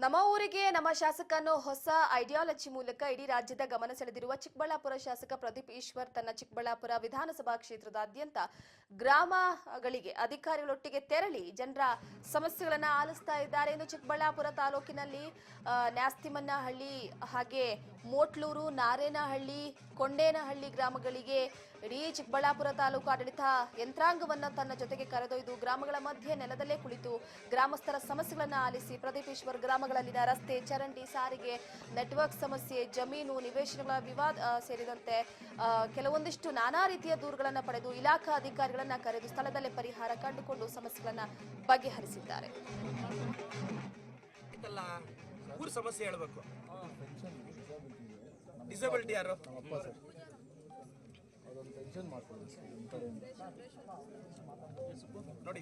ನಮ್ಮ ಊರಿಗೆ ನಮ್ಮ ಶಾಸಕ ಅನ್ನೋ ಹೊಸ ಐಡಿಯಾಲಜಿ ಮೂಲಕ ಇಡೀ ರಾಜ್ಯದ ಗಮನ ಸೆಳೆದಿರುವ ಚಿಕ್ಕಬಳ್ಳಾಪುರ ಶಾಸಕ ಪ್ರದೀಪ್ ಈಶ್ವರ್ ತನ್ನ ಚಿಕ್ಕಬಳ್ಳಾಪುರ ವಿಧಾನಸಭಾ ಕ್ಷೇತ್ರದಾದ್ಯಂತ ಗ್ರಾಮಗಳಿಗೆ ಅಧಿಕಾರಿಗಳೊಟ್ಟಿಗೆ ತೆರಳಿ ಜನರ ಸಮಸ್ಯೆಗಳನ್ನು ಆಲಿಸ್ತಾ ಇದ್ದಾರೆ. ಇನ್ನು ಚಿಕ್ಕಬಳ್ಳಾಪುರ ತಾಲೂಕಿನಲ್ಲಿ ನ್ಯಾಸ್ತಿಮನ್ನಹಳ್ಳಿ ಹಾಗೆ ಮೋಟ್ಲೂರು, ನಾರೇನಹಳ್ಳಿ, ಕೊಂಡೇನಹಳ್ಳಿ ಗ್ರಾಮಗಳಿಗೆ ಇಡೀ ಚಿಕ್ಕಬಳ್ಳಾಪುರ ತಾಲೂಕು ಆಡಳಿತ ಯಂತ್ರಾಂಗವನ್ನ ತನ್ನ ಜೊತೆಗೆ ಕರೆದೊಯ್ದು ಗ್ರಾಮಗಳ ಮಧ್ಯೆ ನೆಲದಲ್ಲೇ ಕುಳಿತು ಗ್ರಾಮಸ್ಥರ ಸಮಸ್ಯೆಗಳನ್ನು ಆಲಿಸಿ ಪ್ರದೀಪ್ ಈಶ್ವರ್ ಗ್ರಾಮಗಳಲ್ಲಿನ ರಸ್ತೆ, ಚರಂಡಿ, ಸಾರಿಗೆ, ನೆಟ್ವರ್ಕ್ ಸಮಸ್ಯೆ, ಜಮೀನು, ನಿವೇಶನಗಳ ವಿವಾದ ಸೇರಿದಂತೆ ಕೆಲವೊಂದಿಷ್ಟು ನಾನಾ ರೀತಿಯ ದೂರುಗಳನ್ನು ಪಡೆದು ಇಲಾಖಾ ಅಧಿಕಾರಿಗಳನ್ನ ಕರೆದು ಸ್ಥಳದಲ್ಲೇ ಪರಿಹಾರ ಕಂಡುಕೊಂಡು ಸಮಸ್ಯೆಗಳನ್ನು ಬಗೆಹರಿಸಿದ್ದಾರೆ. ಸಮಸ್ಯೆ ಹೇಳಬೇಕು. ಡಿಸಬಿಲಿಟಿ ಯಾರು ನೋಡಿ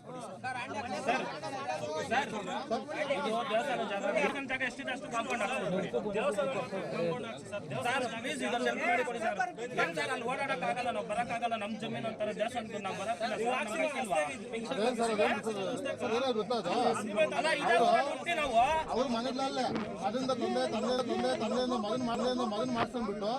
ಓಡಾಡಕ್ಕಾಗಲ್ಲ, ನಾವು ಬರಕ್ಕಾಗಲ್ಲ, ನಮ್ ಜಮೀನು ಅಂತಾರೆ ದೇವಸ್ಥಾನಕ್ಕೆ ನಾವು ಬರಕ್ಕಾಗಲ್ಲ. ಅವ್ರ ಮನೆಗಳಲ್ಲೇ ಅದರಿಂದ ತಂದೆ ಮಗನ್ ಮಾಡ್ಸ್ಕೊಂಡ್ಬಿಟ್ಟು